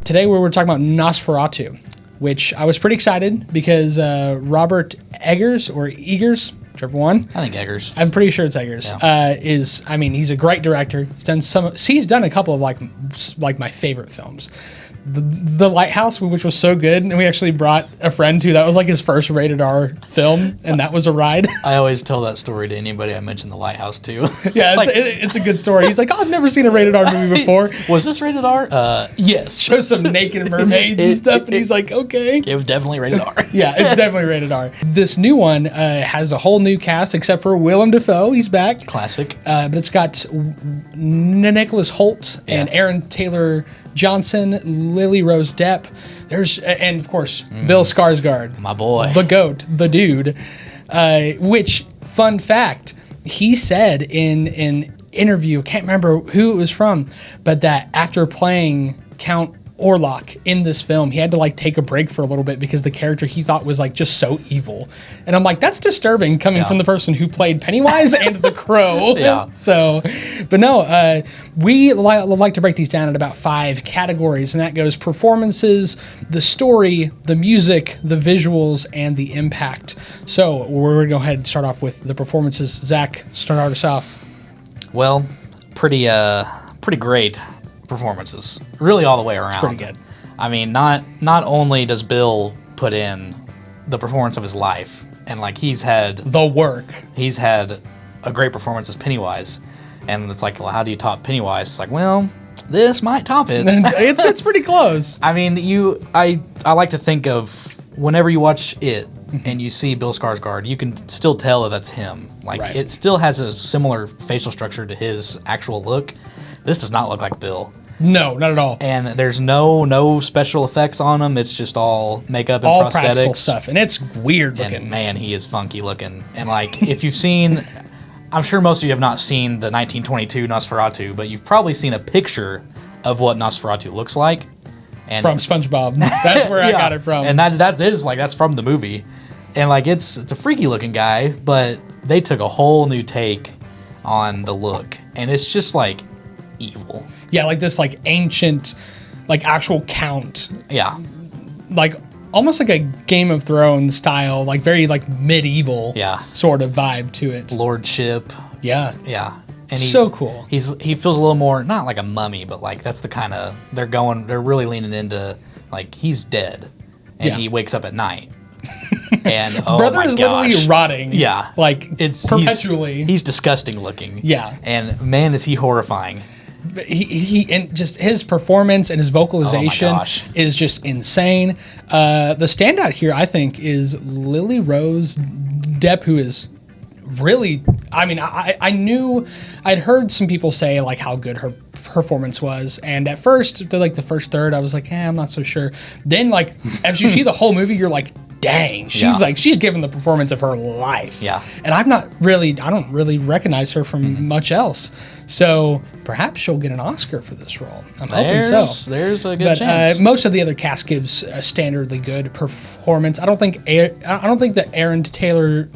Today we're talking about Nosferatu, which I was pretty excited because Robert Eggers, whichever one. I think Eggers. I'm pretty sure it's Eggers. Yeah. He's a great director. He's done a couple of like my favorite films. The Lighthouse, which was so good, and we actually brought a friend to that was like his first rated R film, and that was a ride. I always tell that story to anybody I mention The Lighthouse to. Yeah, it's a good story. He's like, I've never seen a rated R movie before. Was this rated R? Yes. Shows some naked mermaids and stuff, and he's like, okay. It was definitely rated R. Yeah, it's definitely rated R. This new one has a whole new cast except for Willem Dafoe. He's back. Classic. But it's got Nicholas Hoult and Aaron Taylor Johnson, Lily Rose Depp. And of course, Bill Skarsgard. My boy. The GOAT, the dude. Which, fun fact, he said in an interview, can't remember who it was from, but that after playing Count Orlok in this film, he had to like take a break for a little bit because the character he thought was like just so evil. And I'm like, that's disturbing coming from the person who played Pennywise and the Crow. Yeah. So, but no, we like to break these down in about 5 categories, and that goes performances, the story, the music, the visuals, and the impact. So we're going to go ahead and start off with the performances. Zach, start us off. Well, pretty great performances, really all the way around. It's pretty good. I mean, not only does Bill put in the performance of his life, and like he's had a great performance as Pennywise, and it's like, well, how do you top Pennywise? It's like, well, this might top it. it's pretty close. I mean, I like to think of whenever you watch it and you see Bill Skarsgård, you can still tell that that's him. Like it still has a similar facial structure to his actual look. This does not look like Bill. No, not at all. And there's no special effects on him. It's just all makeup and all prosthetics. Practical stuff, and it's weird looking. And man, he is funky looking. And like, if you've seen, I'm sure most of you have not seen the 1922 Nosferatu, but you've probably seen a picture of what Nosferatu looks like. And from SpongeBob. That's where I got it from. And that's from the movie. And like, it's a freaky looking guy, but they took a whole new take on the look, and it's just like evil. Yeah, like this like ancient, like actual count. Yeah. Like almost like a Game of Thrones style, like very like medieval sort of vibe to it. Lordship. Yeah. Yeah. And so cool. He feels a little more, not like a mummy, but like that's the kind of, they're really leaning into like he's dead and he wakes up at night. And brother is literally rotting. Yeah. Like it's perpetually. He's disgusting looking. Yeah. And man, is he horrifying. He and just his performance and his vocalization is just insane. The standout here, I think, is Lily Rose Depp, who is really. I mean, I knew I'd heard some people say like how good her performance was, and at first, the first third, I was like, I'm not so sure. Then, like, as you see the whole movie, you're like, dang, she's given the performance of her life. Yeah. And I don't really recognize her from much else. So perhaps she'll get an Oscar for this role. I'm hoping so. There's a good chance. Most of the other cast gives a standardly good performance. I don't think that Aaron Taylor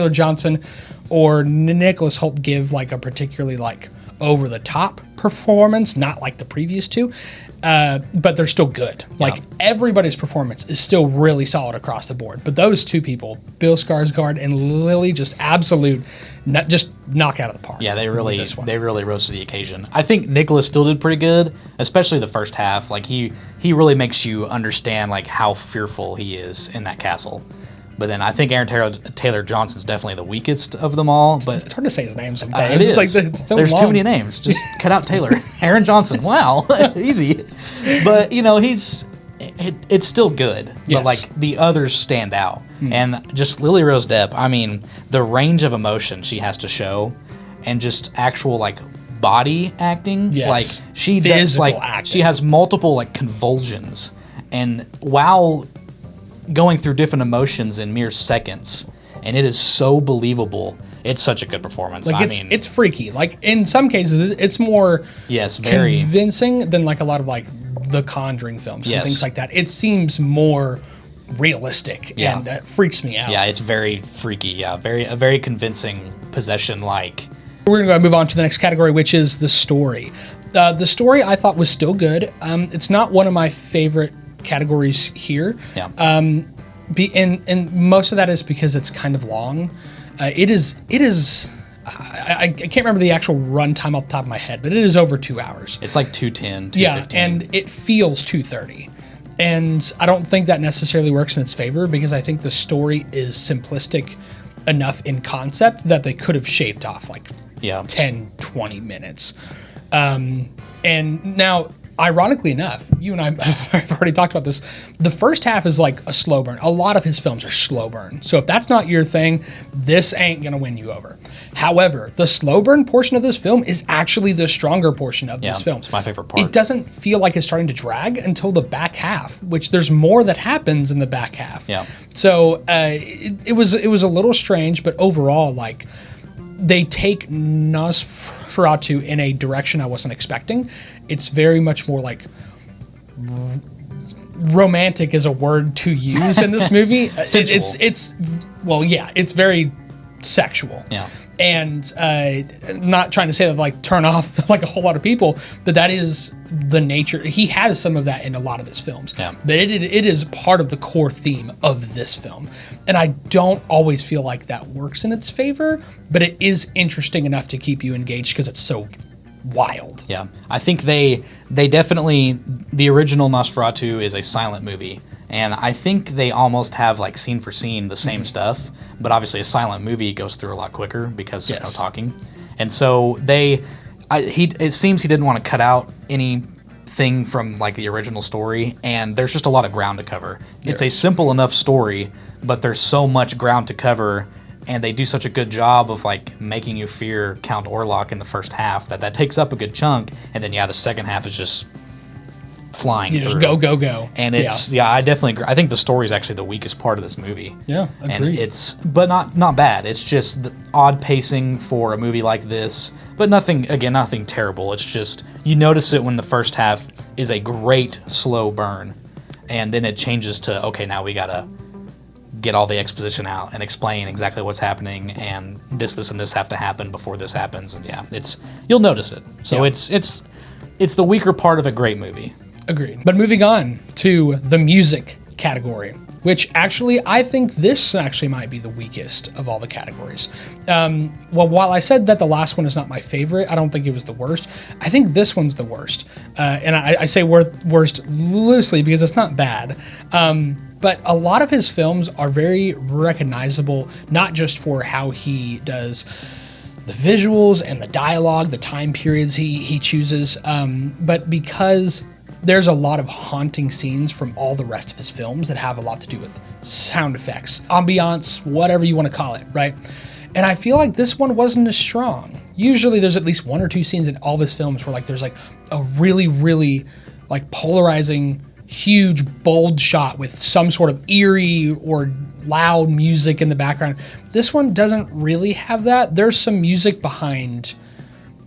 Johnson or Nicholas Hoult give like a particularly like over the top performance, not like the previous two. But they're still good. Like everybody's performance is still really solid across the board. But those two people, Bill Skarsgård and Lily, just just knock it out of the park. Yeah, they really rose to the occasion. I think Nicholas still did pretty good, especially the first half. Like he really makes you understand like how fearful he is in that castle. But then I think Aaron Taylor Johnson's definitely the weakest of them all. But it's hard to say his name sometimes. It is. Like, it's so There's long. too many names. Just cut out Taylor. Aaron Johnson. Wow, easy. But you know it's still good. Yes. But like the others stand out, and just Lily Rose Depp. I mean, the range of emotion she has to show, and just actual like body acting. Yes. Like she Physical does like acting. she has multiple like convulsions, and while going through different emotions in mere seconds, and it is so believable. It's such a good performance. Like it's freaky. Like in some cases, it's more very convincing than like a lot of like the Conjuring films and things like that. It seems more realistic, and that freaks me out. Yeah, it's very freaky. Yeah, a very convincing possession. Like we're gonna move on to the next category, which is the story. The story I thought was still good. It's not one of my favorite categories here. Yeah. And most of that is because it's kind of long. It is. I can't remember the actual runtime off the top of my head, but it is over 2 hours. It's like 2:10, 2:15. Yeah, and it feels 2:30. And I don't think that necessarily works in its favor because I think the story is simplistic enough in concept that they could have shaved off like 10, 20 minutes. And now, ironically enough, you and I have already talked about this. The first half is like a slow burn. A lot of his films are slow burn. So if that's not your thing, this ain't going to win you over. However, the slow burn portion of this film is actually the stronger portion of this film. It's my favorite part. It doesn't feel like it's starting to drag until the back half, which there's more that happens in the back half. Yeah. So it was a little strange, but overall, like, they take Nosferatu in a direction I wasn't expecting. It's very much more like romantic is a word to use in this movie. It's very sexual. Yeah. And not trying to say that like turn off like a whole lot of people, but that is the nature. He has some of that in a lot of his films. Yeah. But it is part of the core theme of this film. And I don't always feel like that works in its favor, but it is interesting enough to keep you engaged because it's so wild. Yeah. I think they definitely, the original Nosferatu is a silent movie. And I think they almost have like scene for scene the same stuff, but obviously a silent movie goes through a lot quicker because there's no talking. And so it seems he didn't want to cut out anything from like the original story, and there's just a lot of ground to cover. It's a simple enough story, but there's so much ground to cover, and they do such a good job of like making you fear Count Orlok in the first half that takes up a good chunk, and then the second half is just flying you through. Just go. And it's, I definitely agree. I think the story is actually the weakest part of this movie. Yeah, agreed. And but not bad. It's just the odd pacing for a movie like this, but nothing terrible. It's just, you notice it when the first half is a great slow burn, and then it changes to, okay, now we gotta get all the exposition out and explain exactly what's happening, and this and this have to happen before this happens, and you'll notice it. So it's the weaker part of a great movie. Agreed. But moving on to the music category, which actually I think this actually might be the weakest of all the categories. While I said that the last one is not my favorite, I don't think it was the worst. I think this one's the worst. And I say worst loosely because it's not bad. But a lot of his films are very recognizable, not just for how he does the visuals and the dialogue, the time periods he chooses, but because there's a lot of haunting scenes from all the rest of his films that have a lot to do with sound effects, ambiance, whatever you want to call it, right? And I feel like this one wasn't as strong. Usually there's at least one or two scenes in all of his films where like there's like a really, really like polarizing, huge, bold shot with some sort of eerie or loud music in the background. This one doesn't really have that. There's some music behind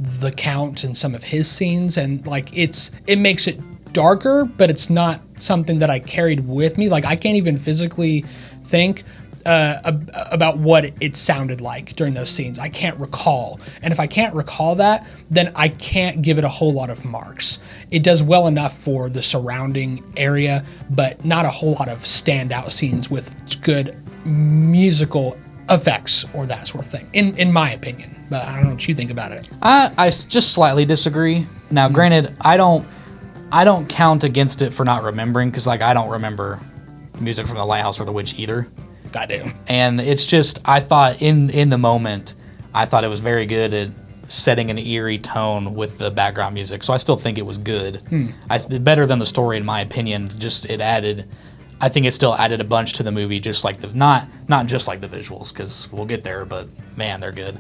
the Count and some of his scenes, and like it makes it darker, but it's not something that I carried with me. Like I can't even physically think about what it sounded like during those scenes. I can't recall. And if I can't recall that, then I can't give it a whole lot of marks. It does well enough for the surrounding area, but not a whole lot of standout scenes with good musical effects or that sort of thing, in my opinion. But I don't know what you think about it. I just slightly disagree. Now, granted, I don't count against it for not remembering, because like I don't remember music from The Lighthouse or The Witch either. I do. And it's just, I thought in the moment, I thought it was very good at setting an eerie tone with the background music. So I still think it was good. Better than the story, in my opinion. Just I think it still added a bunch to the movie, just like not just like the visuals, because we'll get there, but man, they're good.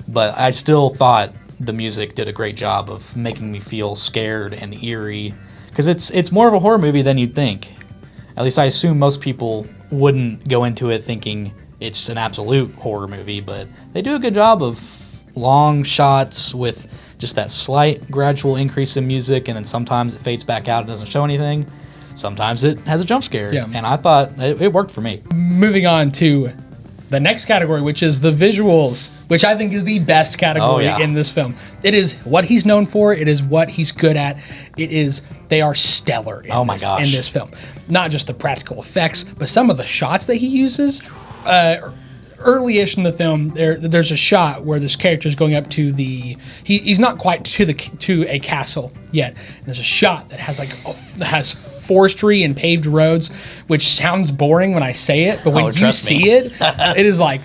But I still thought the music did a great job of making me feel scared and eerie, because it's more of a horror movie than you'd think. At least I assume most people wouldn't go into it thinking it's an absolute horror movie, but they do a good job of long shots with just that slight gradual increase in music, and then sometimes it fades back out and doesn't show anything. Sometimes it has a jump scare, and I thought it worked for me. Moving on to the next category, which is the visuals, which I think is the best category in this film. It is what he's known for. It is what he's good at. They are stellar in this film. Not just the practical effects, but some of the shots that he uses. Early-ish in the film, there's a shot where this character is going up to he's not quite to a castle yet. There's a shot that has forestry and paved roads, which sounds boring when I say it, but when you see it, it is like,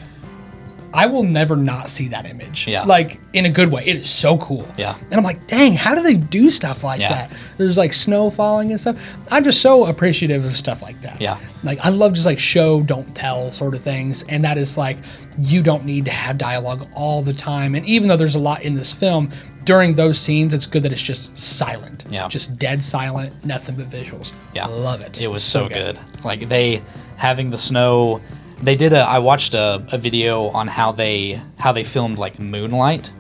I will never not see that image. Yeah. Like, in a good way. It is so cool. Yeah. And I'm like, dang, how do they do stuff like that? There's like snow falling and stuff. I'm just so appreciative of stuff like that. Yeah. Like, I love just like show, don't tell sort of things. And that is like, you don't need to have dialogue all the time. And even though there's a lot in this film, during those scenes, it's good that it's just silent. Yeah. Just dead silent, nothing but visuals. Yeah. Love it. It was so good. Like, having the snow. I watched a video on how they filmed like moonlight.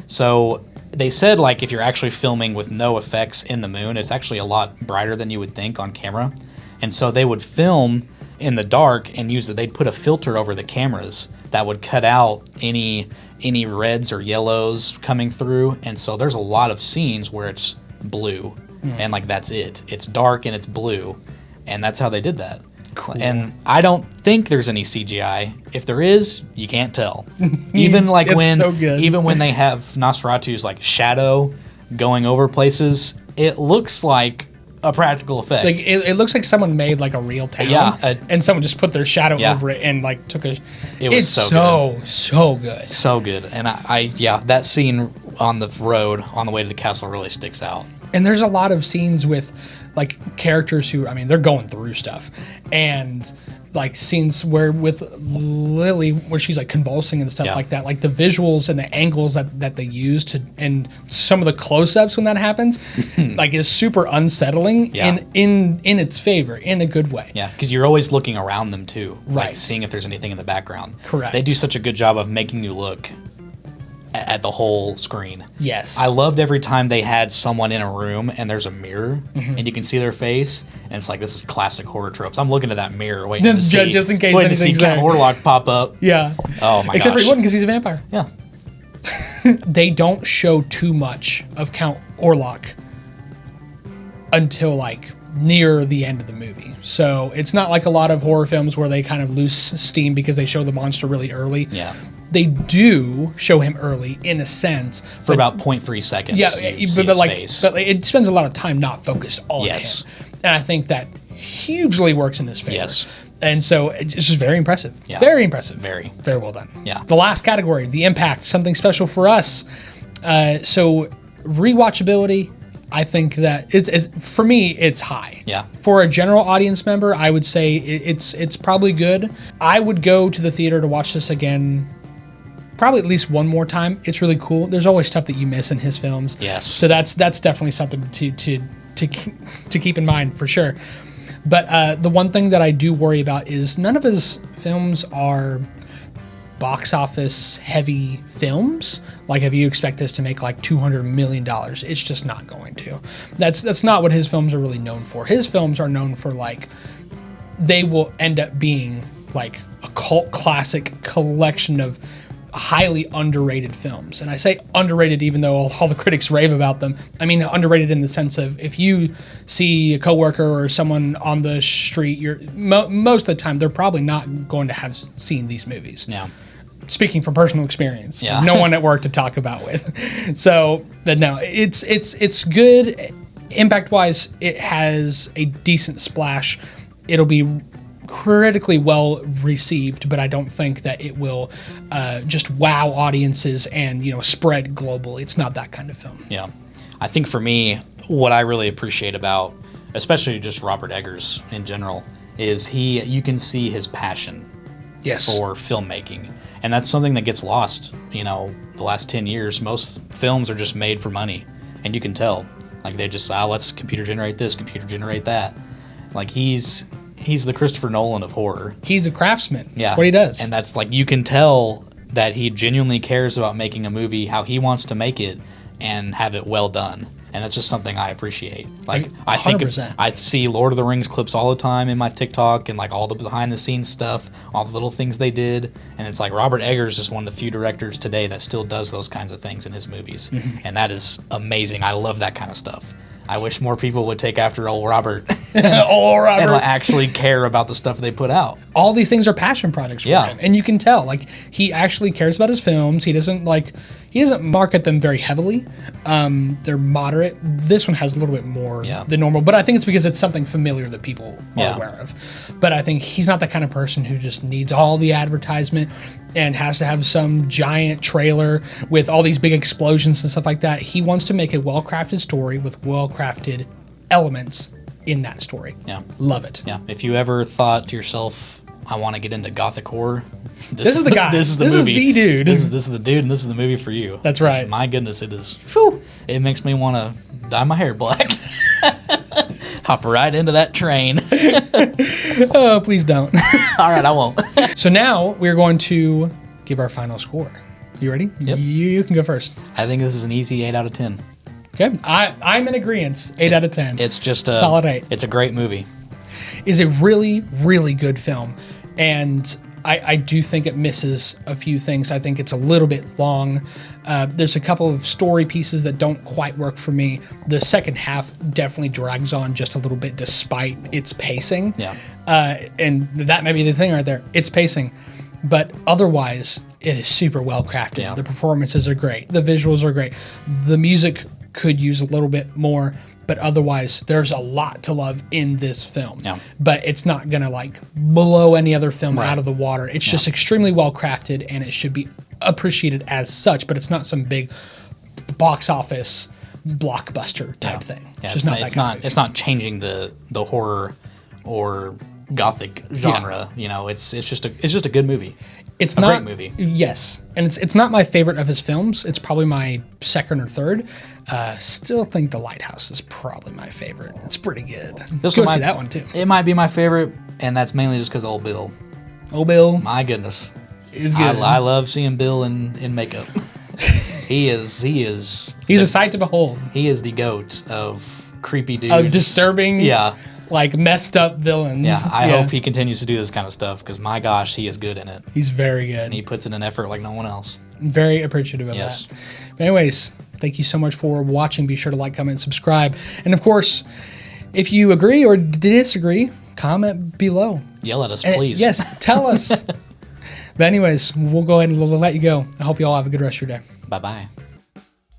So they said like if you're actually filming with no effects in the moon, it's actually a lot brighter than you would think on camera. And so they would film in the dark and they'd put a filter over the cameras that would cut out any reds or yellows coming through. And so there's a lot of scenes where it's blue and like that's it. It's dark and it's blue. And that's how they did that. Cool. And I don't think there's any CGI. If there is, you can't tell. Even like even when they have Nosferatu's like shadow going over places, it looks like a practical effect. Like it looks like someone made like a real town, and someone just put their shadow over it and like took a. It's so good. So good, and I that scene on the road on the way to the castle really sticks out. And there's a lot of scenes with like characters who, I mean, they're going through stuff, and like scenes with Lily where she's like convulsing and stuff like that. Like the visuals and the angles that they use and some of the close-ups when that happens, like is super unsettling in its favor, in a good way. Yeah, because you're always looking around them too, right? Like seeing if there's anything in the background. Correct. They do such a good job of making you look at the whole screen. Yes. I loved every time they had someone in a room and there's a mirror and you can see their face, and it's like, this is classic horror tropes. I'm looking at that mirror waiting to see, just in case anything's there. Count Orlok pop up. Yeah. Oh my gosh. Except for he wouldn't because he's a vampire. Yeah. They don't show too much of Count Orlok until like near the end of the movie. So it's not like a lot of horror films where they kind of lose steam because they show the monster really early. Yeah. They do show him early in a sense. For about 0.3 seconds. Yeah, but it spends a lot of time not focused on him. And I think that hugely works in his favor. Yes. And so it's just very impressive. Yeah. Very impressive. Very. Very well done. Yeah. The last category, the impact, something special for us. So rewatchability, I think that it's for me, it's high. Yeah. For a general audience member, I would say it's probably good. I would go to the theater to watch this again, probably at least one more time. It's really cool. There's always stuff that you miss in his films. Yes. So that's definitely something to keep in mind for sure. But the one thing that I do worry about is none of his films are box office heavy films. Like if you expect this to make like $200 million, it's just not going to. That's not what his films are really known for. His films are known for like, they will end up being like a cult classic collection of highly underrated films. And I say underrated even though all the critics rave about them. I mean underrated in the sense of if you see a coworker or someone on the street, most of the time they're probably not going to have seen these movies. Yeah. Speaking from personal experience. Yeah. No one at work to talk about with. So, but no, it's good. Impact-wise, it has a decent splash. It'll be critically well received, but I don't think that it will just wow audiences and spread globally. It's not that kind of film. Yeah, I think for me, what I really appreciate about, especially just Robert Eggers in general, is you can see his passion for filmmaking, and that's something that gets lost. The last 10 years, most films are just made for money, and you can tell. Like they just let's computer generate this, computer generate that. Like he's the Christopher Nolan of horror. He's a craftsman. Yeah. That's what he does. And that's like, you can tell that he genuinely cares about making a movie how he wants to make it and have it well done. And that's just something I appreciate. Like, 100%. I see Lord of the Rings clips all the time in my TikTok and like all the behind the scenes stuff, all the little things they did. And it's like Robert Eggers is one of the few directors today that still does those kinds of things in his movies. And that is amazing. I love that kind of stuff. I wish more people would take after old Robert. Old Robert. And actually care about the stuff they put out. All these things are passion projects for him. And you can tell, like, he actually cares about his films. He doesn't market them very heavily. They're moderate. This one has a little bit more than normal, but I think it's because it's something familiar that people are aware of. But I think he's not the kind of person who just needs all the advertisement and has to have some giant trailer with all these big explosions and stuff like that. He wants to make a well-crafted story with well-crafted elements in that story. Yeah. Love it. Yeah. If you ever thought to yourself, I want to get into gothic horror, this is the guy. This is the movie. This is the dude. This is the dude, and this is the movie for you. That's right. My goodness, it is. Whew, it makes me want to dye my hair black. Hop right into that train. Oh, please don't. All right, I won't. So now we're going to give our final score. You ready? Yep. You can go first. I think this is an easy 8 out of 10. Okay. I'm in agreement. 8 out of 10. It's just a solid 8. It's a great movie. Is a really, really good film. And I do think it misses a few things. I think it's a little bit long. There's a couple of story pieces that don't quite work for me. The second half definitely drags on just a little bit despite its pacing. Yeah. And that may be the thing right there. It's pacing. But otherwise, it is super well crafted. Yeah. The performances are great. The visuals are great. The music could use a little bit more. But otherwise, there's a lot to love in this film. Yeah. But it's not going to like blow any other film out of the water. It's just extremely well crafted, and it should be appreciated as such. But it's not some big box office blockbuster type thing. Yeah, It's just not that kind of movie. It's not changing the horror or gothic genre. You know, it's just a good movie. It's a not great movie. Yes, and it's not my favorite of his films. It's probably my second or third. Still think The Lighthouse is probably my favorite. It's pretty good. Go see that one too. It might be my favorite, and that's mainly just because of old Bill. Old Bill, my goodness, is good. I love seeing Bill in makeup. He's a sight to behold. He is the goat of creepy dudes. Of disturbing. Yeah. Like messed up villains. Yeah, I hope he continues to do this kind of stuff because my gosh, he is good in it. He's very good. And he puts in an effort like no one else. Very appreciative of that. But anyways, thank you so much for watching. Be sure to like, comment, and subscribe. And of course, if you agree or disagree, comment below. Yell at us, please. Yes, tell us. But anyways, we'll go ahead and let you go. I hope you all have a good rest of your day. Bye-bye.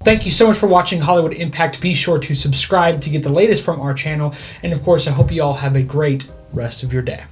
Thank you so much for watching Hollywood Impact. Be sure to subscribe to get the latest from our channel. And of course, I hope you all have a great rest of your day.